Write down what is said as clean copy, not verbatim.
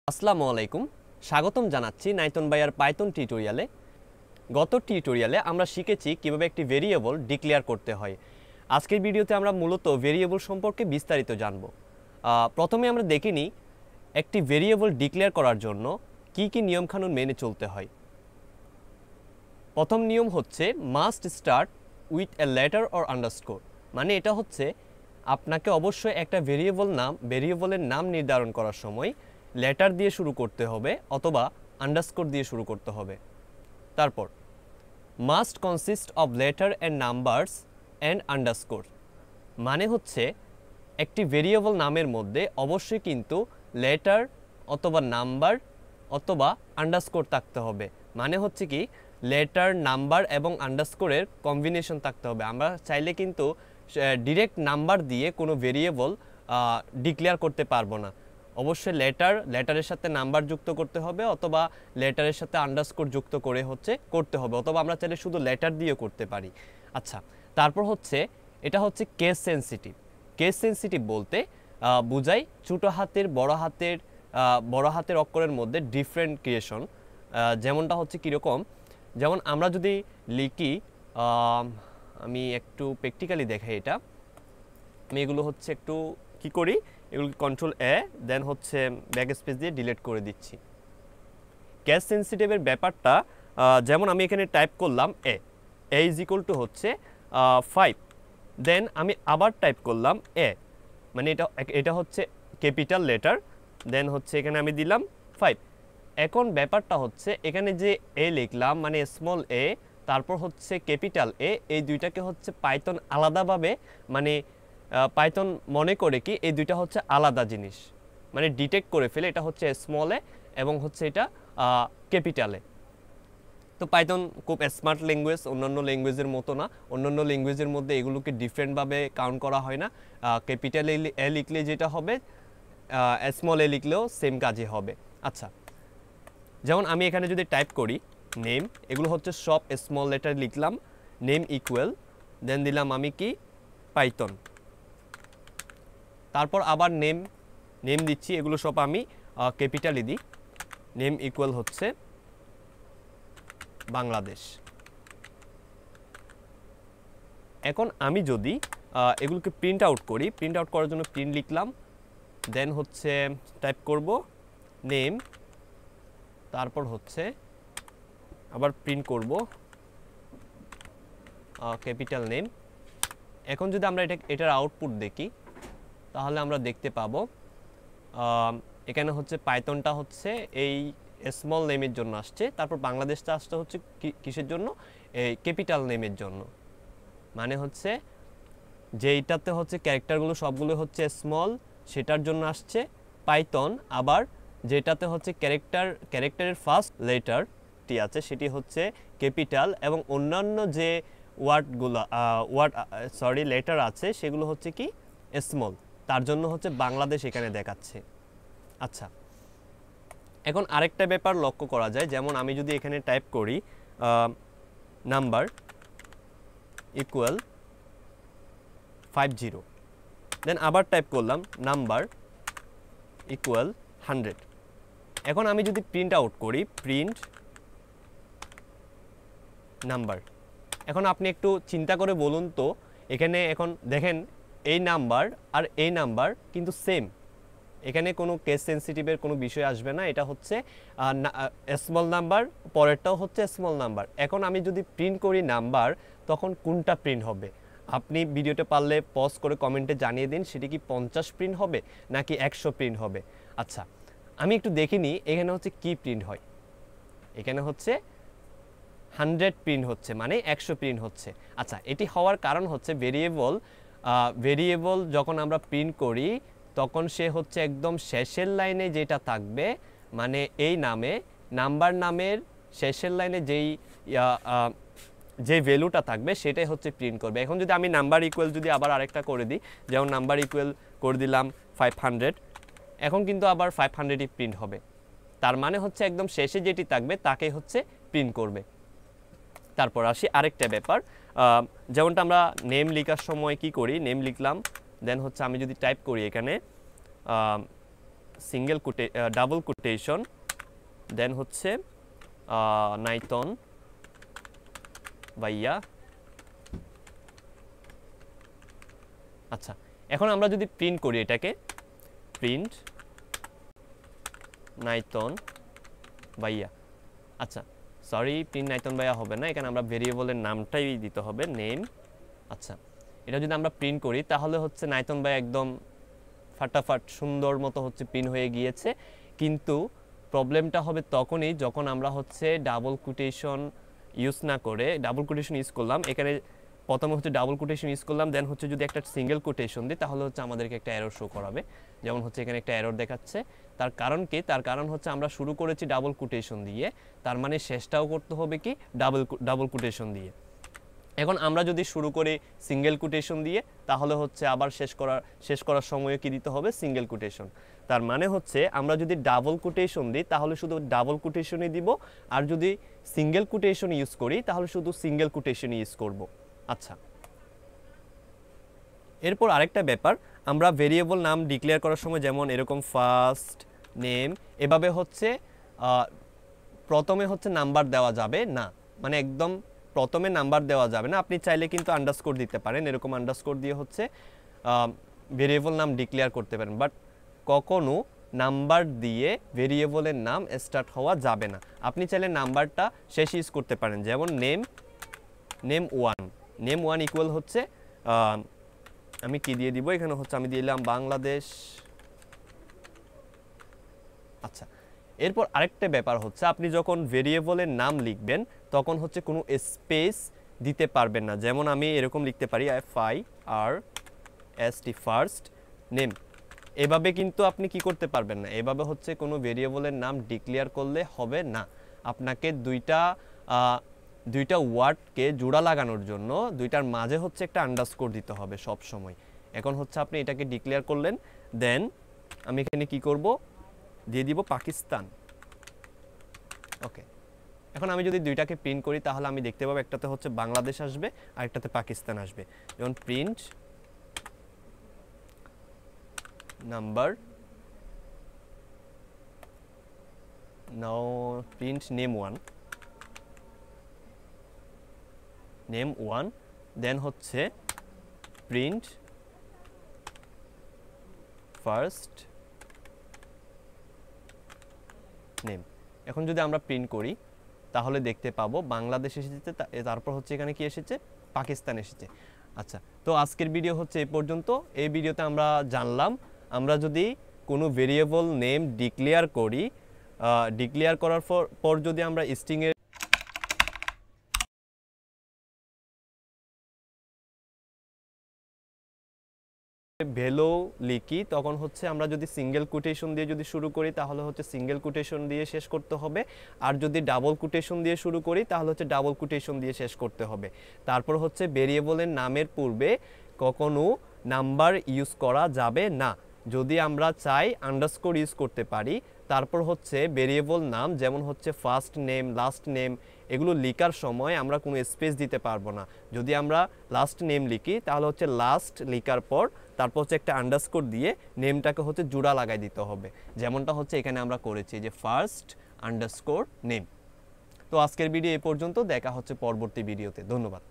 আসসালামু আলাইকুম স্বাগতম জানাচ্ছি nythonvaiaa পাইথন টিউটোরিয়ালে। গত টিউটোরিয়ালে আমরা শিখেছি কিভাবে একটি ভেরিয়েবল ডিক্লেয়ার করতে হয়। আজকের ভিডিওতে আমরা মূলত ভেরিয়েবল সম্পর্কে বিস্তারিত জানব। প্রথমে আমরা দেখে নিই একটি ভেরিয়েবল ডিক্লেয়ার করার জন্য কি কি নিয়মকানুন মেনে চলতে হয়। প্রথম নিয়ম হচ্ছে must start with a letter or underscore, মানে এটা হচ্ছে আপনাকে অবশ্যই একটা ভেরিয়েবলের নাম নির্ধারণ করার সময় লেটার দিয়ে শুরু করতে হবে অথবা আন্ডারস্কোর দিয়ে শুরু করতে হবে। তারপর must consist of letter and numbers and underscore, মানে হচ্ছে একটি ভেরিয়েবল নামের মধ্যে অবশ্যই কিন্তু লেটার অথবা নাম্বার অথবা আন্ডারস্কোর থাকতে হবে। মানে হচ্ছে কি লেটার, নাম্বার এবং আন্ডারস্কোরের কম্বিনেশন থাকতে হবে। আমরা চাইলে কিন্তু ডিরেক্ট নাম্বার দিয়ে কোনো ভেরিয়েবল ডিক্লেয়ার করতে পারবো না। অবশ্যই লেটারের সাথে নাম্বার যুক্ত করতে হবে অথবা লেটারের সাথে আন্ডারস্কোর যুক্ত করে করতে হবে, অথবা আমরা চাইলে শুধু লেটার দিয়ে করতে পারি। আচ্ছা, তারপর হচ্ছে এটা হচ্ছে কেস সেন্সিটিভ। কেস সেন্সিটিভ বলতে বোঝায় ছোটো হাতের বড় হাতের অক্ষরের মধ্যে ডিফারেন্ট ক্রিয়েশন। যেমনটা হচ্ছে কীরকম, যেমন আমরা যদি লিখি, আমি একটু প্র্যাকটিক্যালি দেখাই এটা। আমি এগুলো হচ্ছে একটু কি করি, এগুলো কন্ট্রোল এ দেন হচ্ছে ব্যাক স্পেস দিয়ে ডিলিট করে দিচ্ছি। কেস সেন্সিটিভের ব্যাপারটা যেমন আমি এখানে টাইপ করলাম এ ইজ ইকুয়াল টু হচ্ছে 5, দেন আমি আবার টাইপ করলাম এ, মানে এটা হচ্ছে ক্যাপিটাল লেটার, দেন হচ্ছে এখানে আমি দিলাম 5। এখন ব্যাপারটা হচ্ছে এখানে যে এ লিখলাম মানে স্মল এ, তারপর হচ্ছে ক্যাপিটাল এ, এই দুইটাকে হচ্ছে পাইথন আলাদাভাবে মানে পাইথন মনে করে কি এই দুইটা হচ্ছে আলাদা জিনিস, মানে ডিটেক্ট করে ফেলে এটা হচ্ছে স্মল এ এবং হচ্ছে এটা ক্যাপিটালে। তো পাইথন খুব স্মার্ট ল্যাঙ্গুয়েজ, অন্যান্য ল্যাঙ্গুয়েজের মতো না। অন্যান্য ল্যাঙ্গুয়েজের মধ্যে এগুলোকে ডিফারেন্টভাবে কাউন্ট করা হয় না। ক্যাপিটাল এ লিখলে যেটা হবে স্মল এ লিখলেও সেম কাজই হবে। আচ্ছা, যেমন আমি এখানে যদি টাইপ করি নেম, এগুলো হচ্ছে সব স্মল লেটার লিখলাম, নেম ইকুয়াল, দেন দিলাম আমি কি পাইথন, তারপর আবার নেম দিচ্ছি, এগুলো সব আমি ক্যাপিটালই দিই, নেম ইকুয়াল হচ্ছে বাংলাদেশ। এখন আমি যদি এগুলোকে প্রিন্ট আউট করি, প্রিন্ট আউট করার জন্য প্রিন্ট লিখলাম, দেন হচ্ছে টাইপ করব নেম, তারপর হচ্ছে আবার প্রিন্ট করব ক্যাপিটাল নেম। এখন যদি আমরা এটার আউটপুট দেখি তাহলে আমরা দেখতে পাবো এখানে হচ্ছে পাইথনটা হচ্ছে এই স্মল নেমের জন্য আসছে, তারপর বাংলাদেশটা আসছে হচ্ছে কিসের জন্য, এই ক্যাপিটাল নেমের জন্য। মানে হচ্ছে যেইটাতে হচ্ছে ক্যারেক্টারগুলো সবগুলো হচ্ছে স্মল সেটার জন্য আসছে পাইথন, আবার যেটাতে হচ্ছে ক্যারেক্টারের ফার্স্ট লেটারটি আছে সেটি হচ্ছে ক্যাপিটাল, এবং অন্যান্য যে লেটার আছে সেগুলো হচ্ছে কি স্মল, তার জন্য হচ্ছে বাংলাদেশ এখানে দেখাচ্ছে। আচ্ছা, এখন আরেকটা ব্যাপার লক্ষ্য করা যায়, যেমন আমি যদি এখানে টাইপ করি নাম্বার ইকুয়াল 50, দেন আবার টাইপ করলাম নাম্বার ইকুয়াল 100। এখন আমি যদি প্রিন্ট আউট করি প্রিন্ট নাম্বার, এখন আপনি একটু চিন্তা করে বলুন তো, এখানে এখন দেখেন এই নাম্বার আর এই নাম্বার কিন্তু সেম, এখানে কোনো কেস সেন্সিটিভের কোনো বিষয় আসবে না। এটা হচ্ছে স্মল নাম্বার, পরেরটাও হচ্ছে স্মল নাম্বার। এখন আমি যদি প্রিন্ট করি নাম্বার, তখন কোনটা প্রিন্ট হবে? আপনি ভিডিওতে পারলে পজ করে কমেন্টে জানিয়ে দিন, সেটি কি 50 প্রিন্ট হবে নাকি 100 প্রিন্ট হবে। আচ্ছা, আমি একটু দেখিনি এখানে হচ্ছে কি প্রিন্ট হয়, এখানে হচ্ছে 100 প্রিন্ট হচ্ছে, মানে 100 প্রিন্ট হচ্ছে। আচ্ছা, এটি হওয়ার কারণ হচ্ছে ভেরিয়েবল যখন আমরা প্রিন্ট করি তখন সে হচ্ছে একদম শেষের লাইনে যেটা থাকবে, মানে এই নাম্বার নামের শেষের লাইনে যে ভ্যালুটা থাকবে সেটাই হচ্ছে প্রিন্ট করবে। এখন যদি আমি নাম্বার ইকুয়াল যদি আবার আরেকটা করে দিই, যেমন নাম্বার ইকুয়াল করে দিলাম 500, এখন কিন্তু আবার 500ই প্রিন্ট হবে। তার মানে হচ্ছে একদম শেষে যেটি থাকবে তাকেই হচ্ছে প্রিন্ট করবে। তারপর আসি আরেকটা ব্যাপার, যেমনটা আমরা নেম লেখার সময় কি করি, নেম লিখলাম, দেন হচ্ছে আমি যদি টাইপ করি এখানে সিঙ্গেল ডাবল কোটেশন, দেন হচ্ছে নাইথন ভাইয়া। আচ্ছা, এখন আমরা যদি প্রিন্ট করি এটাকে, প্রিন্ট নাইথন ভাইয়া। আচ্ছা সরি, প্রিন্ট নাইথন ভাইয়া হবে না, এখানে আমরা ভেরিয়েবলের নামটাই দিতে হবে, নেম। আচ্ছা, এটা যদি আমরা প্রিন্ট করি তাহলে হচ্ছে নাইথন ভাইয়া একদম ফাটাফাট সুন্দর মতো হচ্ছে প্রিন্ট হয়ে গিয়েছে। কিন্তু প্রবলেমটা হবে তখনই যখন আমরা হচ্ছে ডাবল কোটেশন ইউজ না করে, ডাবল কোটেশন ইউজ করলাম, এখানে প্রথমে হচ্ছে ডাবল কোটেশন ইউজ করলাম, দেন হচ্ছে যদি একটা সিঙ্গেল কোটেশন দিই তাহলে হচ্ছে আমাদেরকে একটা এরর শো করাবে। যেমন হচ্ছে এখানে একটা এরর দেখাচ্ছে, তার কারণ কি? তার কারণ হচ্ছে আমরা শুরু করেছি ডাবল কোটেশন দিয়ে, তার মানে শেষটাও করতে হবে কি ডাবল কোটেশন দিয়ে। এখন আমরা যদি শুরু করি সিঙ্গেল কোটেশন দিয়ে তাহলে হচ্ছে আবার শেষ করার সময়ে কি দিতে হবে? Single quotation. তার মানে হচ্ছে আমরা যদি ডাবল কোটেশন দিই তাহলে শুধু ডাবল কোটেশনই দিব, আর যদি সিঙ্গেল কোটেশন ইউজ করি তাহলে শুধু সিঙ্গেল কোটেশন ইউজ করব। আচ্ছা, এরপর আরেকটা ব্যাপার, আমরা ভেরিয়েবল নাম ডিক্লেয়ার করার সময় যেমন এরকম ফার্স্ট নেম এভাবে হচ্ছে প্রথমে হচ্ছে নাম্বার দেওয়া যাবে না, মানে একদম প্রথমে নাম্বার দেওয়া যাবে না। আপনি চাইলে কিন্তু আন্ডারস্কোর দিতে পারেন, এরকম আন্ডারস্কোর দিয়ে হচ্ছে ভেরিয়েবল নাম ডিক্লেয়ার করতে পারেন, বাট কখনো নাম্বার দিয়ে ভেরিয়েবলের নাম স্টার্ট হওয়া যাবে না। আপনি চাইলে নাম্বারটা শেষ ইউজ করতে পারেন, যেমন নেম ওয়ান ইকুয়াল হচ্ছে আমি কি দিয়ে দিব, এখানে হচ্ছে আমি দিলাম বাংলাদেশ। আচ্ছা, এরপর আরেকটা ব্যাপার হচ্ছে আপনি যখন ভেরিয়েবলের নাম লিখবেন তখন হচ্ছে কোনো স্পেস দিতে পারবেন না। যেমন আমি এরকম লিখতে পারি FIRST ফার্স্ট নেম, এভাবে কিন্তু আপনি কি করতে পারবেন না, এভাবে হচ্ছে কোনো ভেরিয়েবলের নাম ডিক্লেয়ার করলে হবে না। আপনাকে দুইটা ওয়ার্ডকে জোড়া লাগানোর জন্য দুইটার মাঝে হচ্ছে একটা আন্ডারস্কোর দিতে হবে সব সময়। এখন হচ্ছে আপনি এটাকে ডিক্লেয়ার করলেন, দেন আমি এখানে কি করব, দিয়ে দিব পাকিস্তান। ওকে, এখন আমি যদি দুইটাকে প্রিন্ট করি তাহলে আমি দেখতে পাবো একটাতে হচ্ছে বাংলাদেশ আসবে আর একটাতে পাকিস্তান আসবে। যেমন প্রিন্ট নাম্বার, নাও প্রিন্ট নেম ওয়ান, দেন হচ্ছে প্রিন্ট ফার্স্ট নেম। এখন যদি আমরা প্রিন্ট করি তাহলে দেখতে পাবো বাংলাদেশ এসেছে, তারপর হচ্ছে এখানে কি এসেছে, পাকিস্তান এসেছে। আচ্ছা, তো আজকের ভিডিও হচ্ছে এই পর্যন্ত। এই ভিডিওতে আমরা জানলাম আমরা যদি কোনো ভেরিয়েবল নেম ডিক্লেয়ার করি, ডিক্লেয়ার করার পর যদি আমরা স্ট্রিংয়ের ভ্যালু লিখি তখন হচ্ছে আমরা যদি সিঙ্গেল কোটেশন দিয়ে যদি শুরু করি তাহলে হচ্ছে সিঙ্গেল কোটেশন দিয়ে শেষ করতে হবে, আর যদি ডাবল কোটেশন দিয়ে শুরু করি তাহলে হচ্ছে ডাবল কোটেশন দিয়ে শেষ করতে হবে। তারপর হচ্ছে ভেরিয়েবলের নামের পূর্বে কখনো নাম্বার ইউজ করা যাবে না। যদি আমরা চাই আন্ডারস্কোর ইউজ করতে পারি। তারপর হচ্ছে ভেরিয়েবল নাম যেমন হচ্ছে ফার্স্ট নেম, লাস্ট নেম, এগুলো লেখার সময় আমরা কোনো স্পেস দিতে পারবো না। যদি আমরা লাস্ট নেম লিখি তাহলে হচ্ছে লাস্ট লেখার পর তারপর হচ্ছে একটা আন্ডারস্কোর দিয়ে নেমটাকে হচ্ছে জোড়া লাগাই দিতে হবে, যেমনটা হচ্ছে এখানে আমরা করেছি যে ফার্স্ট আন্ডারস্কোর নেম। তো আজকের ভিডিও এই পর্যন্ত, দেখা হচ্ছে পরবর্তী ভিডিওতে। ধন্যবাদ।